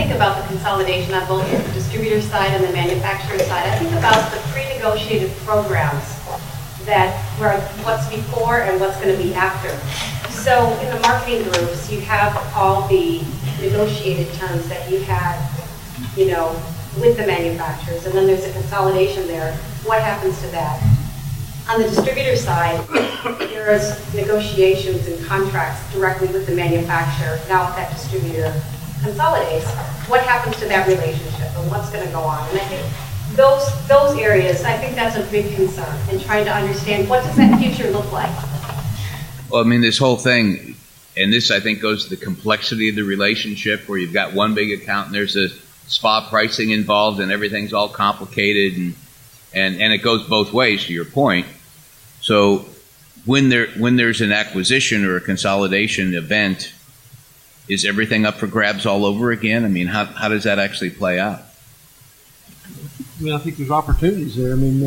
think about the consolidation on both the distributor side and the manufacturer side, I think about the pre-negotiated programs that were what's before and what's going to be after. So in the marketing groups, you have all the negotiated terms that you had, you know, with the manufacturers, and then there's a consolidation there. What happens to that? On the distributor side, there's negotiations and contracts directly with the manufacturer. Now if that distributor consolidates, what happens to that relationship and what's going to go on? And I think those areas, I think that's a big concern in trying to understand what does that future look like. Well, I mean, this whole thing, and this I think goes to the complexity of the relationship where you've got one big account and there's a spot pricing involved and everything's all complicated and it goes both ways to your point. So when there's an acquisition or a consolidation event, is everything up for grabs all over again? I mean, how does that actually play out? I mean, I think there's opportunities there. I mean,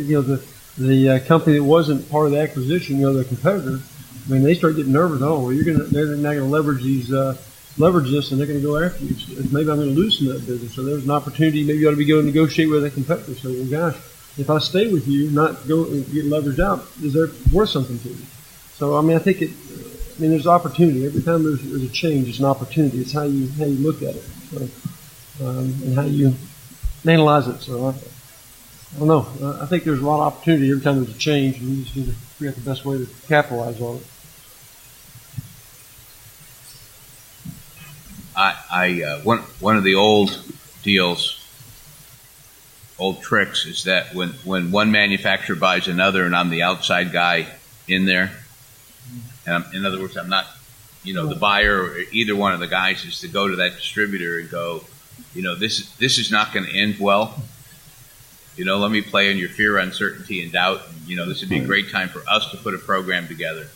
you know, the company that wasn't part of the acquisition, you know, the competitor, I mean, they start getting nervous. Oh, well, they're not going to leverage this, and they're going to go after you. So maybe I'm going to lose some of that business. So there's an opportunity. Maybe you ought to be going to negotiate with a competitor. So, well, gosh, if I stay with you, not go and get leveraged out, is there worth something to me? So, I mean, I think there's opportunity. Every time there's a change, it's an opportunity. It's how you look at it, so, and how you analyze it. So, I don't know. I think there's a lot of opportunity every time there's a change, and you just need to figure out the best way to capitalize on it. One of the old deals, old tricks, is that when one manufacturer buys another and I'm the outside guy in there, and in other words, I'm not, you know, the buyer or either one of the guys, is to go to that distributor and go, you know, this is not going to end well. You know, let me play on your fear, uncertainty, and doubt. You know, this would be a great time for us to put a program together.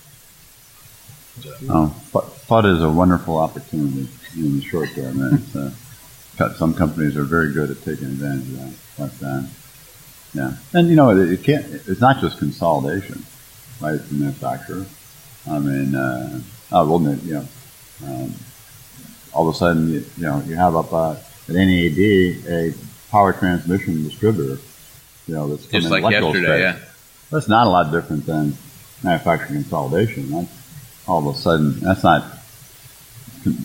So. FUD is a wonderful opportunity in the short term. And some companies are very good at taking advantage of that. Like that. Yeah, and you know, it can't. It's not just consolidation, right? The manufacturer. I mean, all of a sudden, you have up at NAED a power transmission distributor, you know, that's just like yesterday. Yeah, that's not a lot different than manufacturing consolidation. That's all of a sudden, that's not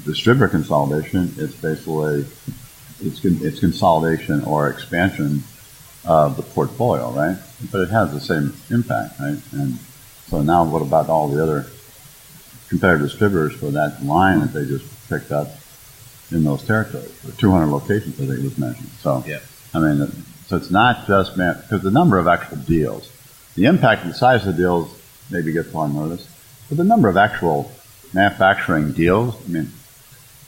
distributor consolidation. It's basically it's consolidation or expansion of the portfolio, right? But it has the same impact, right? And so now, what about all the other competitive distributors for that line that they just picked up in those territories? The 200 locations that they just mentioned. So, yeah. I mean, so it's not just because the number of actual deals, the impact and the size of the deals maybe gets on notice, but the number of actual manufacturing deals, I mean,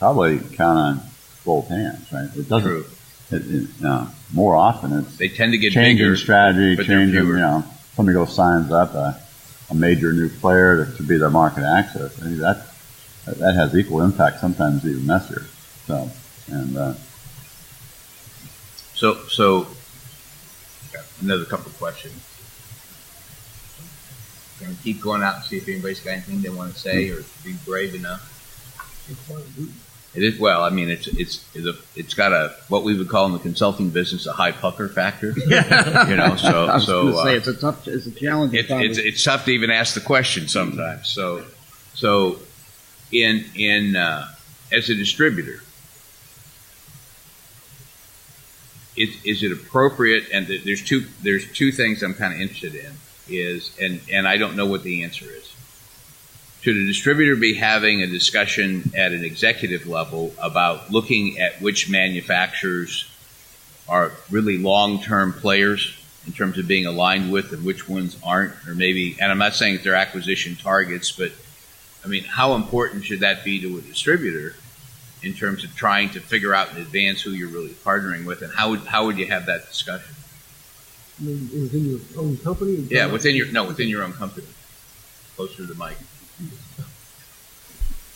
probably count on both hands, right? It doesn't. More often, they tend to get changing bigger, strategy, changing. You know, somebody goes signs up a major new player to be their market access. I mean, that has equal impact, sometimes even messier. So, and so another couple of questions. Going to keep going out and see if anybody's got anything they want to say or be brave enough. It is, well, I mean, it's got what we would call in the consulting business a high pucker factor. You know, so I was going to say it's a challenge. It's tough to even ask the question sometimes. So in as a distributor, is it appropriate? And there's two things I'm kind of interested in and I don't know what the answer is. Should a distributor be having a discussion at an executive level about looking at which manufacturers are really long-term players in terms of being aligned with and which ones aren't? Or maybe, and I'm not saying that they're acquisition targets, but I mean, how important should that be to a distributor in terms of trying to figure out in advance who you're really partnering with, and how would you have that discussion? I mean, within your own company? Yeah, within your own company. Closer to the mic.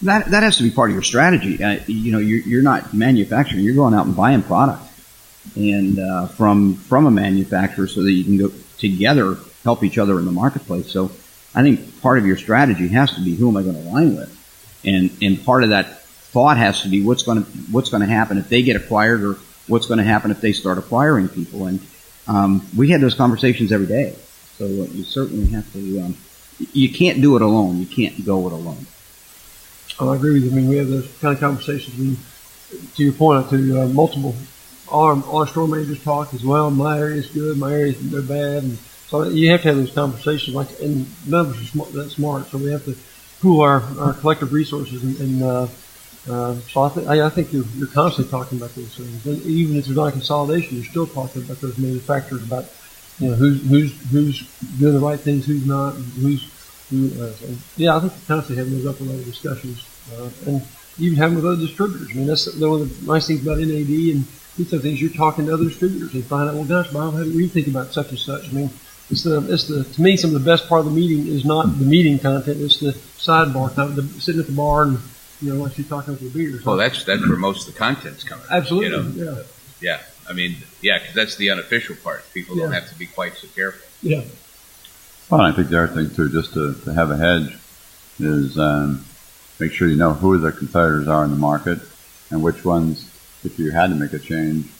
That has to be part of your strategy. You know, you're not manufacturing; you're going out and buying product, and from a manufacturer, so that you can go together, help each other in the marketplace. So, I think part of your strategy has to be who am I going to align with, and part of that thought has to be what's going to happen if they get acquired, or what's going to happen if they start acquiring people. And we had those conversations every day. So you certainly have to. You can't do it alone. You can't go it alone. I agree with you. I mean, we have those kind of conversations. And to your point, to multiple, all our store managers talk as well. My area is good. My area is they're bad. And so you have to have those conversations. And none of us are that smart. So we have to pool our collective resources. So I think you're constantly talking about those things. And even if there's not a consolidation, you're still talking about those manufacturers, about who's doing the right things, who's not, and I think you're constantly having those upper level discussions, and even having with other distributors. I mean, that's one of the nice things about NAED and these other things. You're talking to other distributors and find out, well, gosh, Bob, how do you think about such and such? I mean, to me, some of the best part of the meeting is not the meeting content; it's the sidebar content, sitting at the bar and like you're talking with your beers. Well, that's where most of the content's coming. Absolutely, Yeah. I mean, because that's the unofficial part. People don't have to be quite so careful. Yeah. Well, I think the other thing too, just to have a hedge, is make sure you know who the competitors are in the market and which ones, if you had to make a change,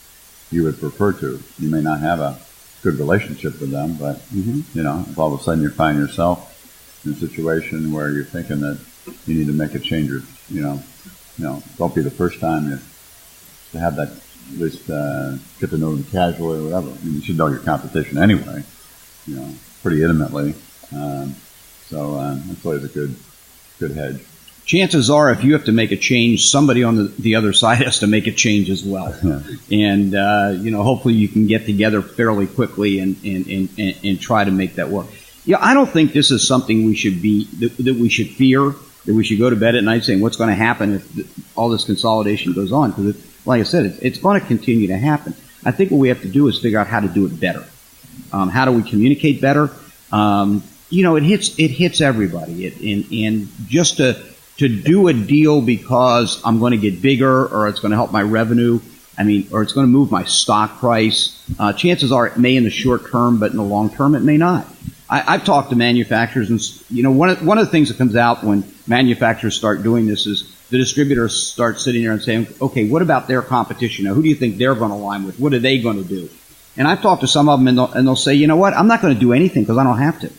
you would prefer to. You may not have a good relationship with them, but if all of a sudden you find yourself in a situation where you're thinking that you need to make a change, or don't be the first time to have that. At least get to know them casually or whatever. I mean, you should know your competition anyway, pretty intimately. So that's always a good hedge. Chances are, if you have to make a change, somebody on the other side has to make a change as well. And hopefully you can get together fairly quickly and try to make that work. I don't think this is something we should that we should fear, that we should go to bed at night saying what's going to happen if all this consolidation goes on, because like I said, it's going to continue to happen. I think what we have to do is figure out how to do it better. How do we communicate better? It hits everybody. And just to do a deal because I'm going to get bigger, or it's going to help my revenue, or it's going to move my stock price. Chances are it may in the short term, but in the long term it may not. I've talked to manufacturers, and one of the things that comes out when manufacturers start doing this is the distributors start sitting there and saying, okay, what about their competition? Now, who do you think they're going to align with? What are they going to do? And I've talked to some of them, and they'll say, you know what? I'm not going to do anything because I don't have to.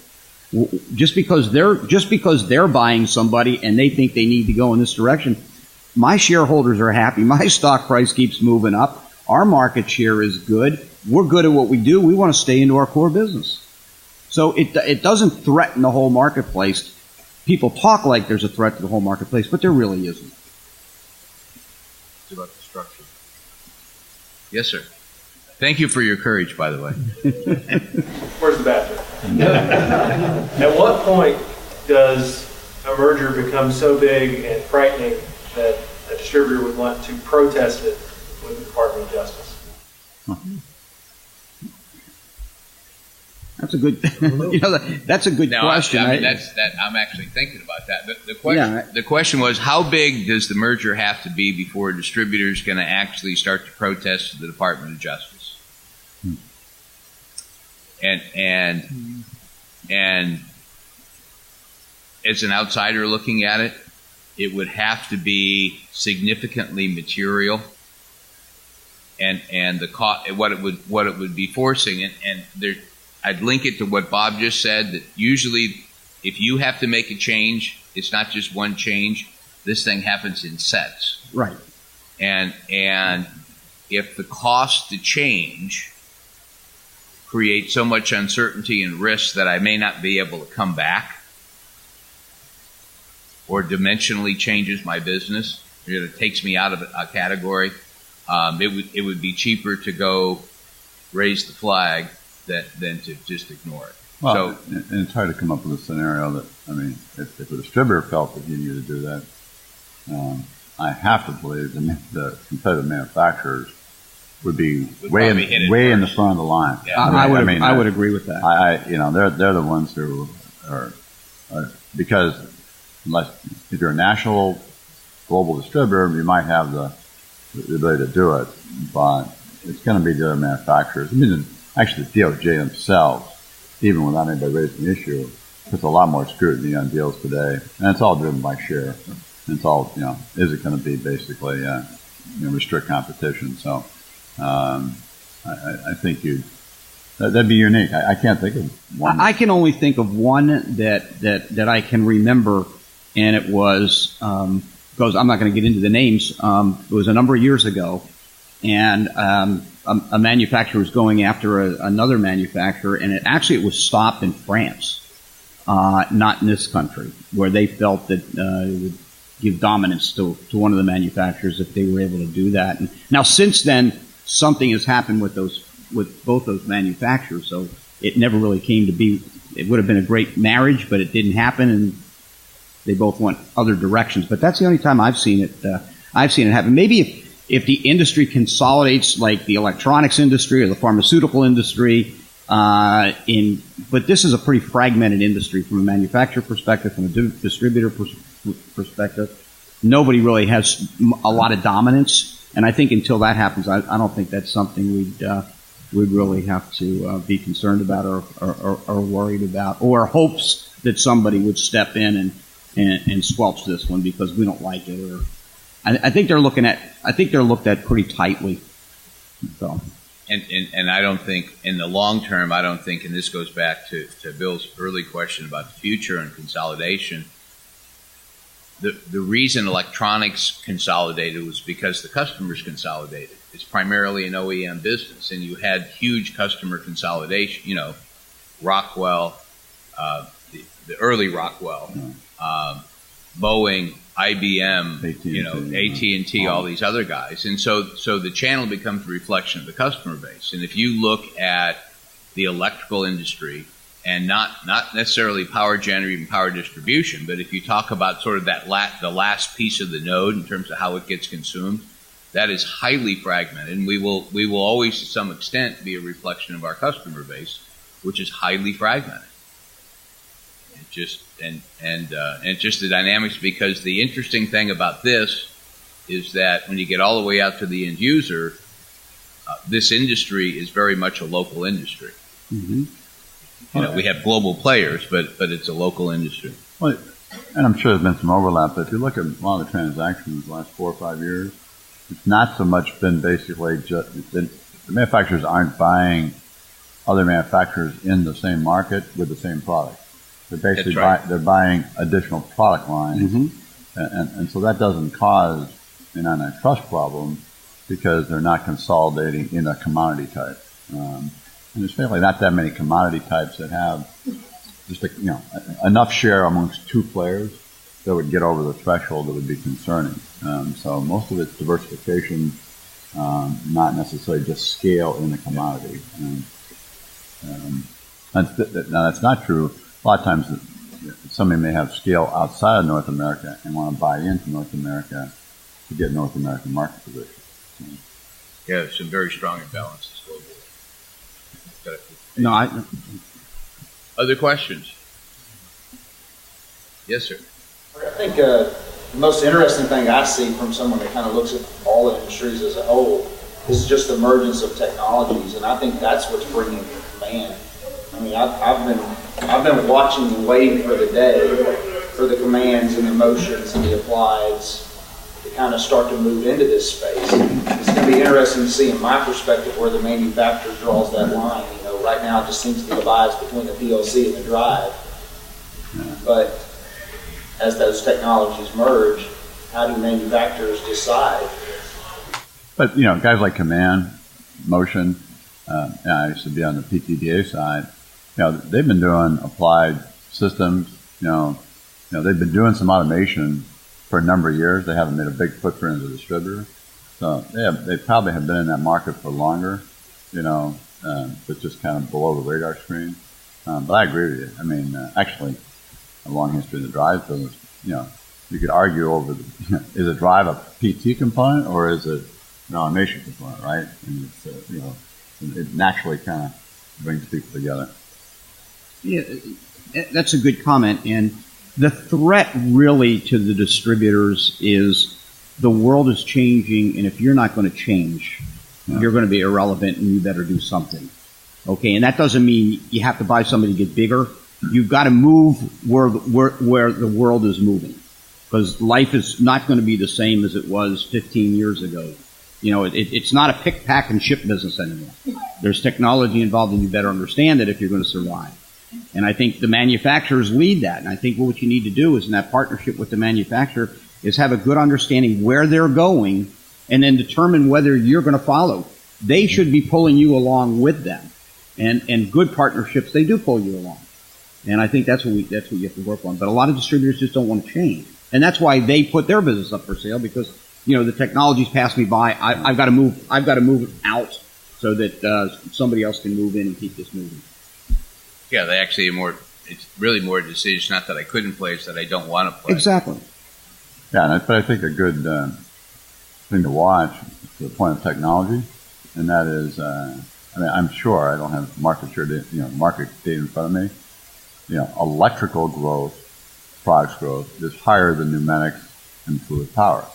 Just because they're buying somebody and they think they need to go in this direction, my shareholders are happy. My stock price keeps moving up. Our market share is good. We're good at what we do. We want to stay into our core business. So it doesn't threaten the whole marketplace. People talk like there's a threat to the whole marketplace, but there really isn't. It's about the structure. Yes, sir. Thank you for your courage, by the way. Where's the bathroom? At what point does a merger become so big and frightening that a distributor would want to protest it with the Department of Justice? That's a good. That's a good question. I'm actually thinking about that. The question was, how big does the merger have to be before a distributor is going to actually start to protest to the Department of Justice? And as an outsider looking at it, it would have to be significantly material, and the cost, what it would be forcing, and there. I'd link it to what Bob just said, that usually if you have to make a change, it's not just one change. This thing happens in sets. Right. And if the cost to change creates so much uncertainty and risk that I may not be able to come back, or dimensionally changes my business, it takes me out of a category, it would be cheaper to go raise the flag than to just ignore it. Well, and try to come up with a scenario that, if a distributor felt that he needed to do that, I have to believe the competitive manufacturers would be way in the front of the line. Yeah. I would agree with that. They're the ones who are because if you're a national global distributor, you might have the ability to do it, but it's going to be the other manufacturers. Actually, the DOJ themselves, even without anybody raising the issue, puts a lot more scrutiny on deals today, and it's all driven by share. It's all, is it going to be basically, restrict competition? So, I think that'd be unique. I can't think of one. I can only think of one that I can remember, and it was, because I'm not going to get into the names, it was a number of years ago, and a manufacturer was going after another manufacturer, and it was stopped in France, not in this country, where they felt that it would give dominance to one of the manufacturers if they were able to do that. And now, since then, something has happened with both those manufacturers, so it never really came to be. It would have been a great marriage, but it didn't happen, and they both went other directions. But that's the only time I've seen it. I've seen it happen. Maybe if the industry consolidates, like the electronics industry or the pharmaceutical industry, but this is a pretty fragmented industry from a manufacturer perspective, from a distributor perspective. Nobody really has a lot of dominance, and I think until that happens, I don't think that's something we'd really have to be concerned about or worried about, or hopes that somebody would step in and squelch this one because we don't like it. Or I think they're looked at pretty tightly. So. And I don't think in the long term, and this goes back to Bill's early question about the future and consolidation. The reason electronics consolidated was because the customers consolidated. It's primarily an OEM business, and you had huge customer consolidation. Rockwell, the early Rockwell, Boeing, IBM, AT&T, all these other guys. And so the channel becomes a reflection of the customer base. And if you look at the electrical industry, and not necessarily power gen or even power distribution, but if you talk about sort of the last piece of the node in terms of how it gets consumed, that is highly fragmented. And we will always, to some extent, be a reflection of our customer base, which is highly fragmented. Just the dynamics, because the interesting thing about this is that when you get all the way out to the end user, this industry is very much a local industry. Mm-hmm. We have global players, but it's a local industry. Well, and I'm sure there's been some overlap, but if you look at a lot of the transactions the last 4 or 5 years, it's not so much been basically the manufacturers aren't buying other manufacturers in the same market with the same product. They're basically they're buying additional product lines, mm-hmm. and so that doesn't cause an antitrust problem because they're not consolidating in a commodity type. And there's fairly not that many commodity types that have just enough share amongst two players that would get over the threshold that would be concerning. So most of it's diversification, not necessarily just scale in the commodity. Now that's not true. A lot of times somebody may have scale outside of North America and want to buy into North America to get North American market position. Yeah, there's some very strong imbalances globally. No, Other questions? Yes, sir. I think the most interesting thing I see from someone that kind of looks at all the industries as a whole is just the emergence of technologies, and I think that's what's bringing command. I mean, I've been watching and waiting for the day for the commands and the motions and the applieds to kind of start to move into this space. It's going to be interesting to see, in my perspective, where the manufacturer draws that line. Right now it just seems to be divides between the PLC and the drive. But as those technologies merge, how do manufacturers decide? But, guys like command, motion, I used to be on the PTDA side, they've been doing applied systems, they've been doing some automation for a number of years. They haven't made a big footprint as a distributor. So they probably have been in that market for longer, but just kind of below the radar screen. But I agree with you. I mean, actually, a long history in the drive business, you could argue over is a drive a PT component or is it an automation component, right? And it's, it naturally kind of brings people together. Yeah, that's a good comment. And the threat really to the distributors is the world is changing, and if you're not going to change, you're going to be irrelevant, and you better do something. Okay, and that doesn't mean you have to buy somebody to get bigger. You've got to move where the world is moving. because life is not going to be the same as it was 15 years ago. You know, it's not a pick, pack, and ship business anymore. There's technology involved, and you better understand it if you're going to survive. And I think the manufacturers lead that. And I think what you need to do is, in that partnership with the manufacturer, is have a good understanding where they're going, and then determine whether you're going to follow. They should be pulling you along with them. And good partnerships, they do pull you along. And I think that's what you have to work on. But a lot of distributors just don't want to change. And that's why they put their business up for sale, because, you know, the technology's passed me by. I've got to move it out so that somebody else can move in and keep this moving. Yeah, they actually it's really more a decision, not that I couldn't play, it's that I don't want to play. Exactly. Yeah, but I think a good thing to watch to the point of technology, and that is, I mean, I'm sure I don't have market data in front of me. You know, electrical growth, products growth, is higher than pneumatics and fluid power.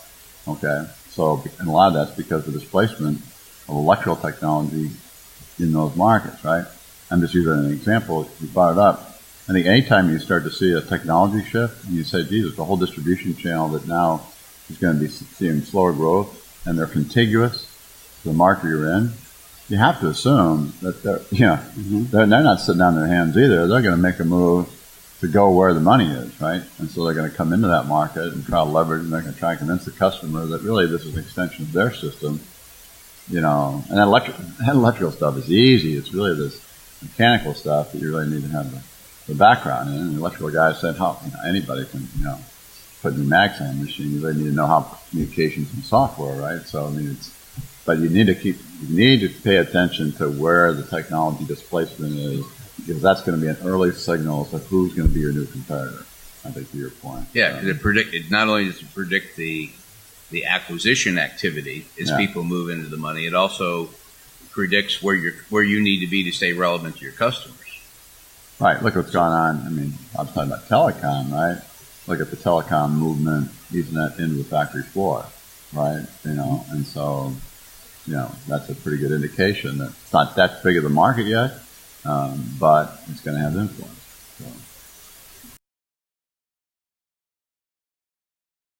Okay, so and a lot of that's because of displacement of electrical technology in those markets, right? I'm just using an example. You brought it up. I think anytime you start to see a technology shift, and you say, Jesus, the whole distribution channel that now is going to be seeing slower growth, and they're contiguous to the market you're in, you have to assume that they're not sitting on their hands either. They're going to make a move to go where the money is, right? And so they're going to come into that market and try to leverage, and they're going to try and convince the customer that really this is an extension of their system, you know. And that electrical stuff is easy. It's really this mechanical stuff that you really need to have the background in. And the electrical guy said, anybody can, put pneumatics on a machine. You really need to know how communications and software, right? So, I mean, but you need to pay attention to where the technology displacement is, because that's going to be an early signal as to who's going to be your new competitor. I think, to your point. Yeah, because it not only does it predict the acquisition activity as people move into the money, it also predicts where you need to be to stay relevant to your customers. Right. Look what's going on. I mean, I was talking about telecom, right? Look at the telecom movement, Ethernet into the factory floor, right? And so, that's a pretty good indication that it's not that big of a market yet, but it's going to have influence. So.